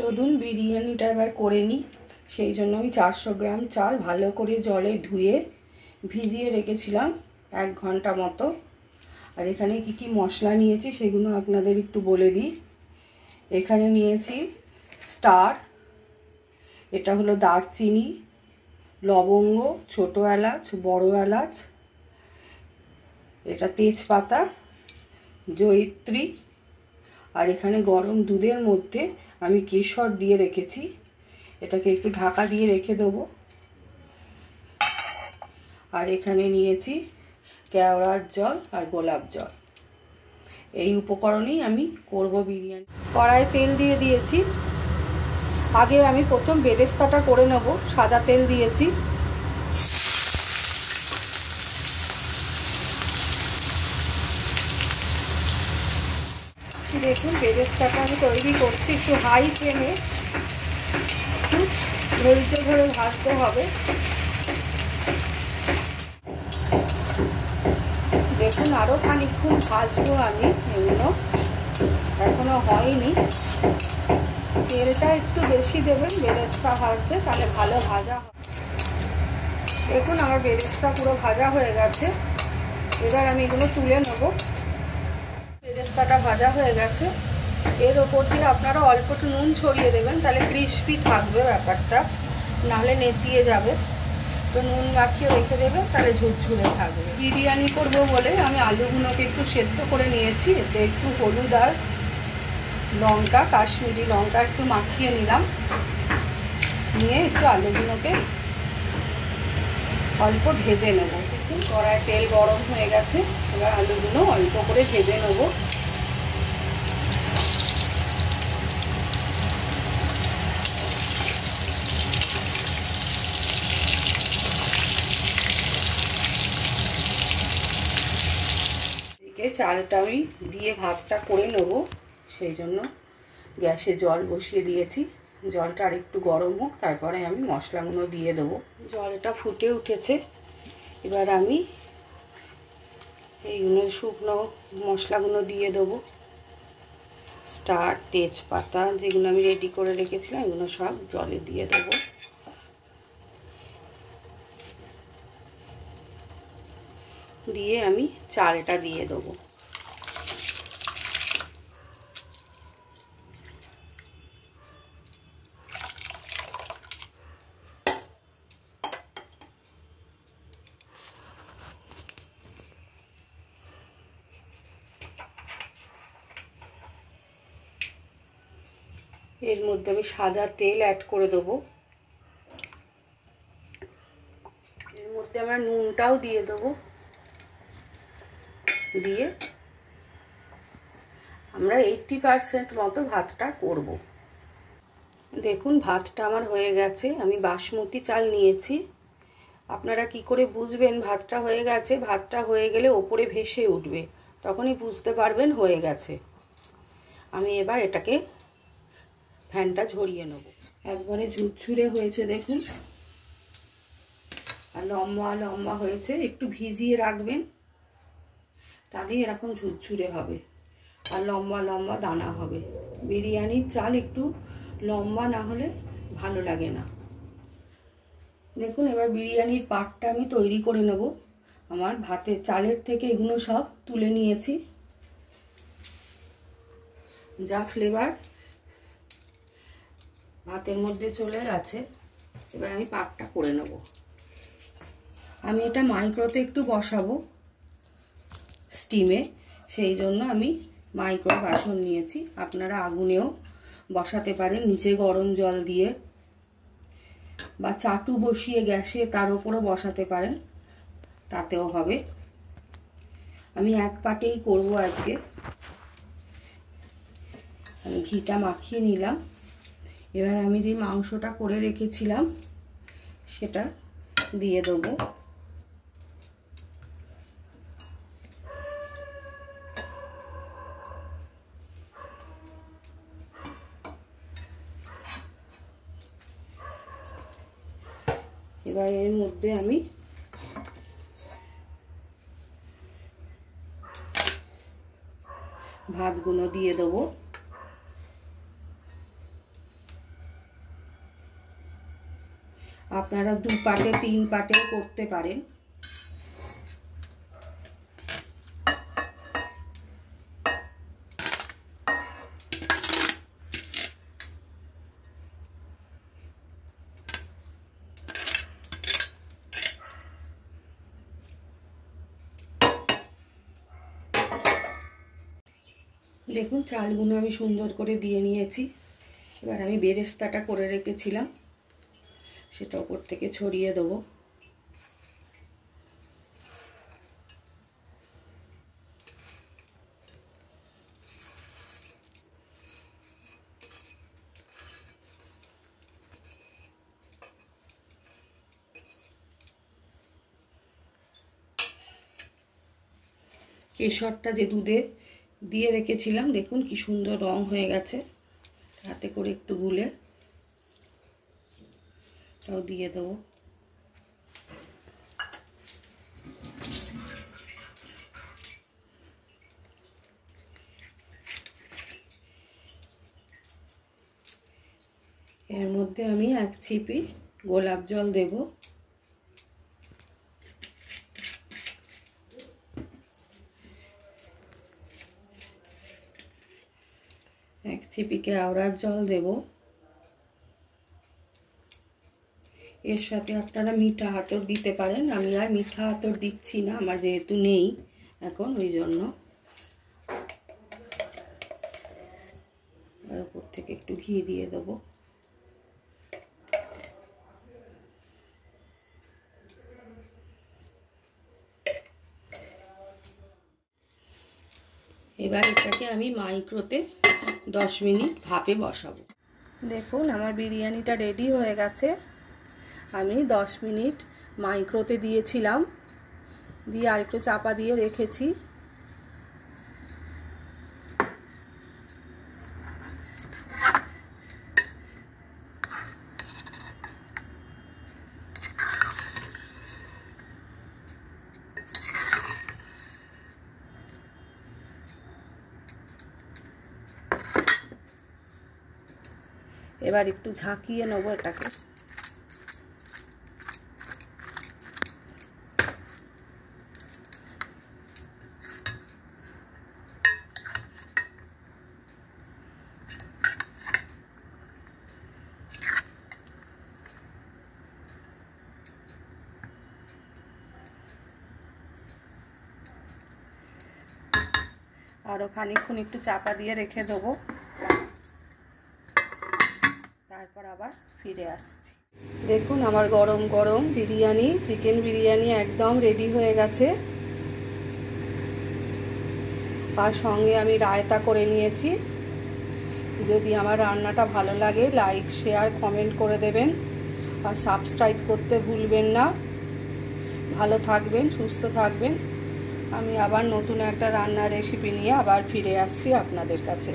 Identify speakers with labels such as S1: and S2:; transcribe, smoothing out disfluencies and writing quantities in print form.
S1: চলুন বিরিয়ানিটা এবার করে নিই। সেই জন্য আমি 400 গ্রাম চাল ভালো করে জলে ধুয়ে ভিজিয়ে রেখেছিলাম 1 ঘন্টা মতো। আর এখানে কি কি মশলা নিয়েছি সেগুলো আপনাদের একটু বলে দিই। এখানে নিয়েছি স্টার, এটা হলো দারচিনি, লবঙ্গ, ছোট এলাচ, বড় এলাচ, এটা তেজপাতা, জয়িত্রী। আর এখানে গরম দুধের মধ্যে আমি কেশর দিয়ে রেখেছি, এটাকে একটু ঢাকা দিয়ে রেখে দেবো। আর এখানে নিয়েছি কেওড়ার জল আর গোলাপ জল। এই উপকরণেই আমি করব বিরিয়ানি। কড়াইয়ে তেল দিয়ে দিয়েছি। আগে আমি প্রথম বেরেস্তাটা করে নেব। সাদা তেল দিয়েছি। দেখুন বেরেস্তাটা আমি তৈরি করছি। একটু হাই ফ্লেমে একটু ধৈর্য ধরে ভাজতে হবে। দেখুন আরও খানিকক্ষণ ভাজবো আমি, এগুলো এখনো হয়নি। তেলটা একটু বেশি দেবেন বেরেস্তা ভাজতে, তাহলে ভালো ভাজা হবে। দেখুন আমার বেরেস্তা পুরো ভাজা হয়ে গেছে। এবার আমি এগুলো তুলে নেব। বেরেস্তাটা ভাজা হয়ে গেছে। এর ওপর দিয়ে আপনারা অল্প একটু নুন ছড়িয়ে দেবেন, তাহলে ক্রিস্পি থাকবে ব্যাপারটা, নাহলে নেতিয়ে যাবে। তো নুন মাখিয়ে রেখে দেবেন, তাহলে ঝুরঝুরে থাকবে। বিরিয়ানি করব বলে আমি আলুগুলোকে একটু সেদ্ধ করে নিয়েছি। এতে একটু হলুদ আর লঙ্কা, কাশ্মীরি লঙ্কা একটু মাখিয়ে নিলাম। নিয়ে একটু আলুগুলোকে অল্প ভেজে নেব। কড়ায় তেল গরম হয়ে গেছে, এবার আলুগুলো অল্প করে ভেজে নেব। এদিকে চালটা আমি দিয়ে ভাতটা করে নেব, সেই জন্য গ্যাসে জল বসিয়ে দিয়েছি। জলটা আর একটু গরম হোক, তারপরে আমি মশলাগুলো দিয়ে দেবো। জলটা ফুটে উঠেছে। এবার আমি এইগুলো শুকনো মশলাগুলো দিয়ে দেবো। স্টার, তেজপাতা যেগুলো আমি রেডি করে রেখেছিলাম, এগুলো সব জলে দিয়ে দেবো। দিয়ে আমি চালটা দিয়ে দেবো। এর মধ্যে আমি সাদা তেল অ্যাড করে দেবো। এর মধ্যে আমরা নুনটাও দিয়ে দেবো। দিয়ে আমরা 80% মতো ভাতটা করব। দেখুন ভাতটা আমার হয়ে গেছে। আমি বাসমতি চাল নিয়েছি। আপনারা কি করে বুঝবেন ভাতটা হয়ে গেছে? ভাতটা হয়ে গেলে ওপরে ভেসে উঠবে, তখনই বুঝতে পারবেন হয়ে গেছে। আমি এবার এটাকে ফ্যানটা ঝরিয়ে নেব। একবারে ঝুরঝুরে হয়েছে দেখুন, আর লম্বা লম্বা হয়েছে। একটু ভিজিয়ে রাখবেন, তাহলে এরকম ঝুরঝুরে হবে আর লম্বা লম্বা দানা হবে। বিরিয়ানির চাল একটু লম্বা না হলে ভালো লাগে না। দেখুন এবার বিরিয়ানির পাটটা আমি তৈরি করে নেব। আমার ভাতের চালের থেকে এগুলো সব তুলে নিয়েছি। যা ফ্লেভার ভাতের মধ্যে চলে গেছে। এবার আমি পাটটা করে নেব। আমি এটা মাইক্রোতে একটু বসাবো স্টিমে, সেই জন্য আমি মাইক্রো বাসন নিয়েছি। আপনারা আগুনেও বসাতে পারেন, নিচে গরম জল দিয়ে, বা চাটু বসিয়ে গ্যাসে তার উপরও বসাতে পারেন, তাতেও হবে। আমি এক পাটেই করব আজকে। আমি ঘিটা মাখিয়ে নিলাম। এবার আমি যে মাংসটা করে রেখেছিলাম সেটা দিয়ে দেবো। এবার এর মধ্যে আমি ভাতগুলো দিয়ে দেবো। আপনারা 2 পাটে 3 পাটেও করতে পারেন। দেখুন চালগুলো আমি সুন্দর করে দিয়ে নিয়েছি। এবার আমি বেরেস্তাটা করে রেখেছিলাম সেটা উপর থেকে ছড়িয়ে দেবো। কেশরটা যে দুধে দিয়ে রেখেছিলাম দেখুন কি সুন্দর রং হয়ে গেছে। হাতে করে একটু গুলে তাও দিয়ে দেবো। এর মধ্যে আমি 1 চিপি গোলাপ জল দেব। এক চিপি কেওড়ার জল দেব। এর সাথে আপনারা মিঠা আতর দিতে পারেন, আমি আর মিঠা আতর দিচ্ছি না, আমার যেহেতু নেই এখন ওই জন্য। আর উপর থেকে একটু ঘি দিয়ে দেবো। এবার এটাকে আমি মাইক্রোতে 10 মিনিট ভাপে বসাবো। দেখুন আমার বিরিয়ানিটা রেডি হয়ে গেছে। আমি 10 মিনিট মাইক্রোতে দিয়েছিলাম, দিয়ে আরেকটু চাপা দিয়ে রেখেছি। এবার একটু ঝাঁকিয়ে নেবো এটাকে। আরও খানিকক্ষণ একটু চাপা দিয়ে রেখে দেবো, তারপর আবার ফিরে আসছি। দেখুন আমার গরম গরম বিরিয়ানি, চিকেন বিরিয়ানি একদম রেডি হয়ে গেছে। আর সঙ্গে আমি রায়তা করে নিয়েছি। যদি আমার রান্নাটা ভালো লাগে লাইক শেয়ার কমেন্ট করে দেবেন আর সাবস্ক্রাইব করতে ভুলবেন না। ভালো থাকবেন, সুস্থ থাকবেন। আমি আবার নতুন একটা রান্নার রেসিপি নিয়ে আবার ফিরে আসছি আপনাদের কাছে।